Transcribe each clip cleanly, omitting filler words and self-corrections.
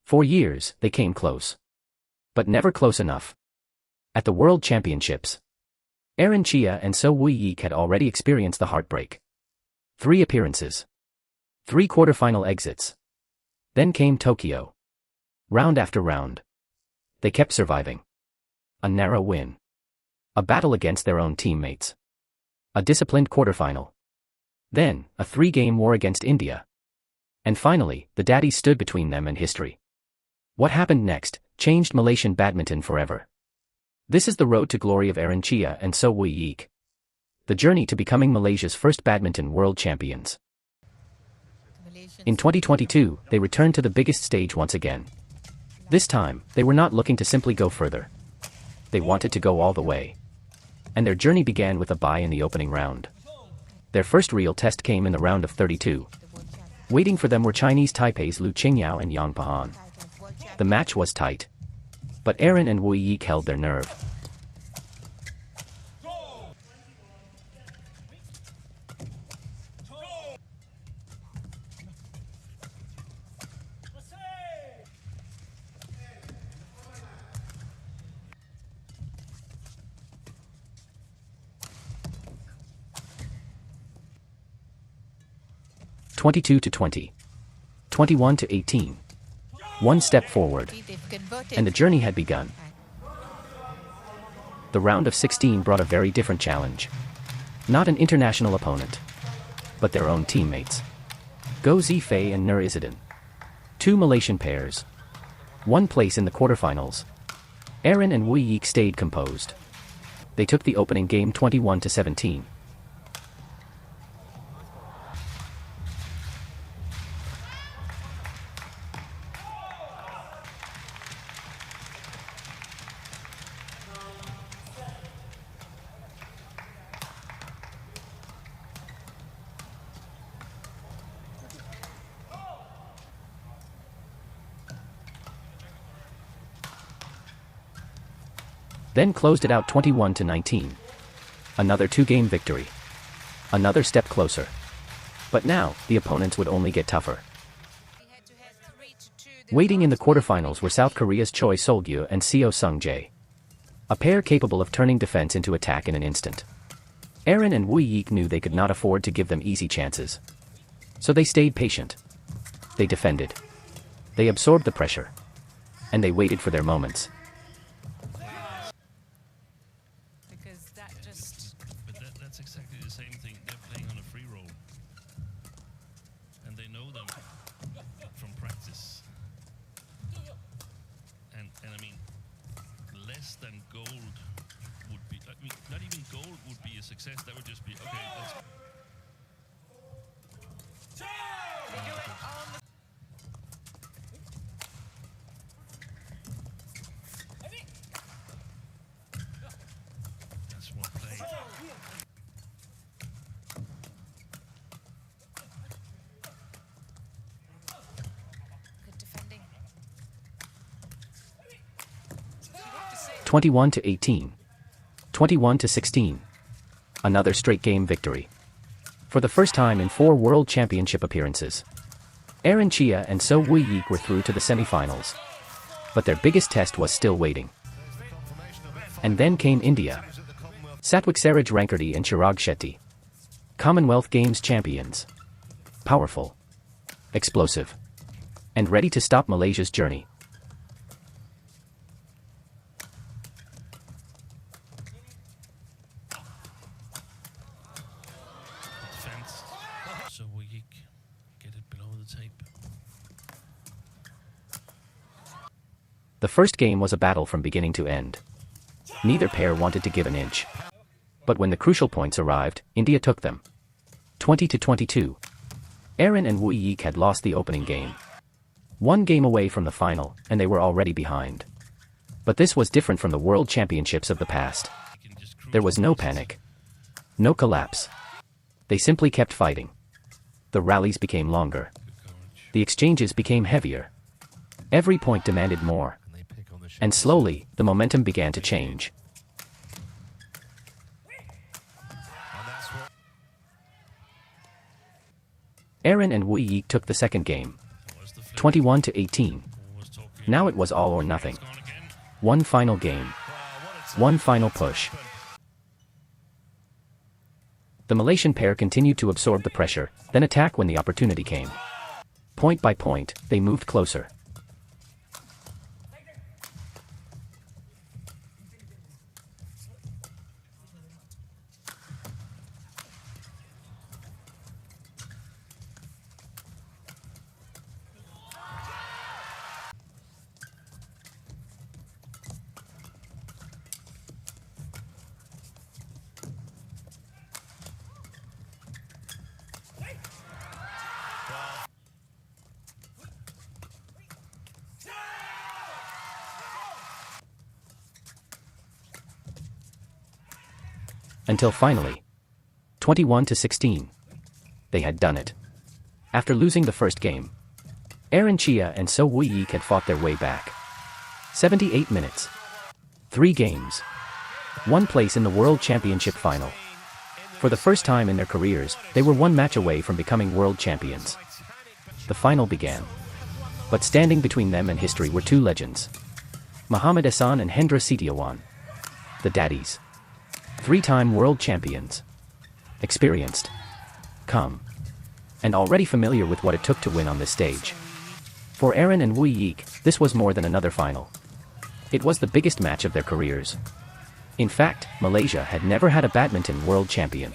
For years, they came close. But never close enough. At the World Championships, Chia and Soh Wooi Yik had already experienced the heartbreak. 3 appearances. 3 quarterfinal exits. Then came Tokyo. Round after round. They kept surviving. A narrow win. A battle against their own teammates. A disciplined quarterfinal. Then, a 3-game war against India. And finally, the daddies stood between them and history. What happened next changed Malaysian badminton forever. This is the road to glory of Chia and Soh Wooi Yik. The journey to becoming Malaysia's first badminton world champions. In 2022, they returned to the biggest stage once again. This time, they were not looking to simply go further. They wanted to go all the way. And their journey began with a bye in the opening round. Their first real test came in the round of 32. Waiting for them were Chinese Taipei's Ching-yao and Yang Pahan. The match was tight. But and Wooi Yik held their nerve. (22-20), 21-18. One step forward. And the journey had begun. The round of 16 brought a very different challenge. Not an international opponent, but their own teammates. Go Zifei and Izzuddin. 2 Malaysian pairs. 1 place in the quarterfinals. and Wooi Yik stayed composed. They took the opening game 21-17. Then closed it out 21-19. Another 2-game victory. Another step closer. But now, the opponents would only get tougher. Waiting in the quarterfinals were South Korea's Choi Sol-gyu and Seung-jae. A pair capable of turning defense into attack in an instant. and Wooi Yik knew they could not afford to give them easy chances. So they stayed patient. They defended. They absorbed the pressure. And they waited for their moments. That's exactly the same thing. They're playing on a free roll. And they know them from practice. And I mean, less than gold would be, I mean, not even gold would be a success. That would just be, okay, let's... That's well played. Good defending. 21-18. 21-16. Another straight game victory. For the first time in 4 World Championship appearances, Chia and Soh Wooi Yik were through to the semifinals. But their biggest test was still waiting. And then came India. Satwiksairaj Rankireddy and Chirag Shetty. Commonwealth Games champions. Powerful. Explosive. And ready to stop Malaysia's journey. Defense. Soh Wooi Yik get it below the tape. The first game was a battle from beginning to end. Neither pair wanted to give an inch. But when the crucial points arrived, India took them. 20-22. and Wooi Yik had lost the opening game. 1 game away from the final, and they were already behind. But this was different from the World Championships of the past. There was no panic. No collapse. They simply kept fighting. The rallies became longer. The exchanges became heavier. Every point demanded more. And slowly, the momentum began to change. and Wooi Yik took the second game. 21-18. Now it was all or nothing. Gone again. One final game. One final push. The Malaysian pair continued to absorb the pressure, then attack when the opportunity came. Point by point, they moved closer. Until finally, 21-16. They had done it. After losing the first game, Chia and Soh Wooi Yik had fought their way back. 78 minutes. 3 games. 1 place in the World Championship final. For the first time in their careers, they were 1 match away from becoming world champions. The final began. But standing between them and history were 2 legends. Mohammad Ahsan and Hendra Setiawan. The daddies. 3-time world champions. Experienced. Calm. And already familiar with what it took to win on this stage. For Aaron and Wooi Yik, this was more than another final. It was the biggest match of their careers. In fact, Malaysia had never had a badminton world champion.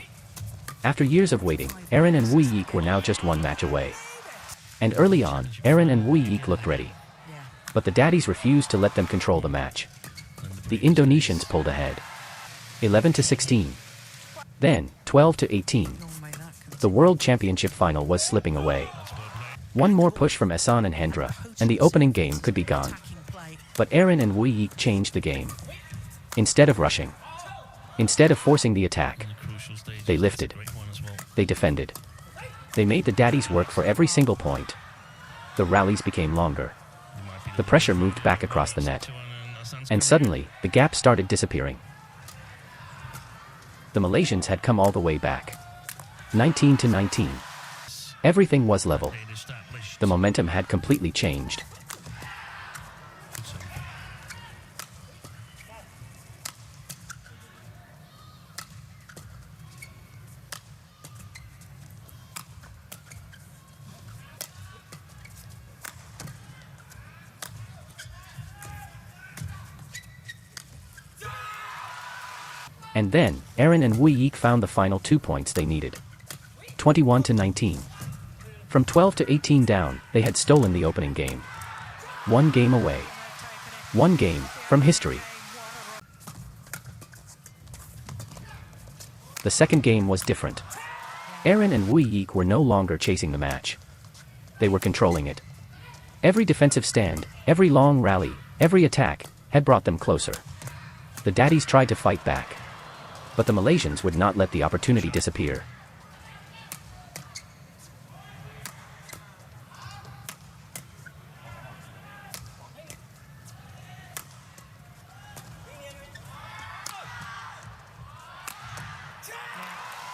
After years of waiting, Aaron and Wooi Yik were now just 1 match away. And early on, Aaron and Wooi Yik looked ready. But the daddies refused to let them control the match. The Indonesians pulled ahead. 11-16. Then, 12-18. The World Championship final was slipping away. 1 more push from Ahsan and Hendra, and the opening game could be gone. But Aaron and Wooi Yik changed the game. Instead of rushing, instead of forcing the attack, they lifted. They defended. They made the daddies work for every single point. The rallies became longer. The pressure moved back across the net. And suddenly, the gap started disappearing. The Malaysians had come all the way back. 19-19. Everything was level. The momentum had completely changed. And then, Aaron and Wooi Yik found the final 2 points they needed. 21-19. From 12-18 down, they had stolen the opening game. 1 game away. 1 game from history. The second game was different. Aaron and Wooi Yik were no longer chasing the match. They were controlling it. Every defensive stand, every long rally, every attack, had brought them closer. The daddies tried to fight back. But the Malaysians would not let the opportunity disappear.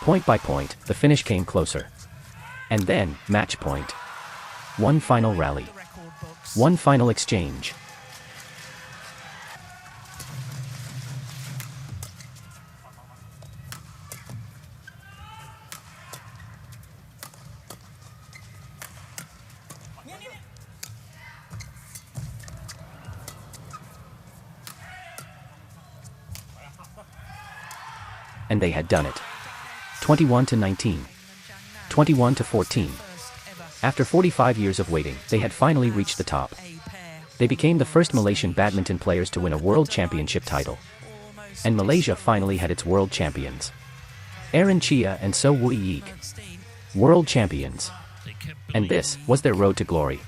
Point by point, the finish came closer. And then, match point. 1 final rally. 1 final exchange. And they had done it. 21-19. 21-14. After 45 years of waiting, they had finally reached the top. They became the first Malaysian badminton players to win a world championship title. And Malaysia finally had its world champions. Chia and Soh Wooi Yik. World champions. And this was their road to glory.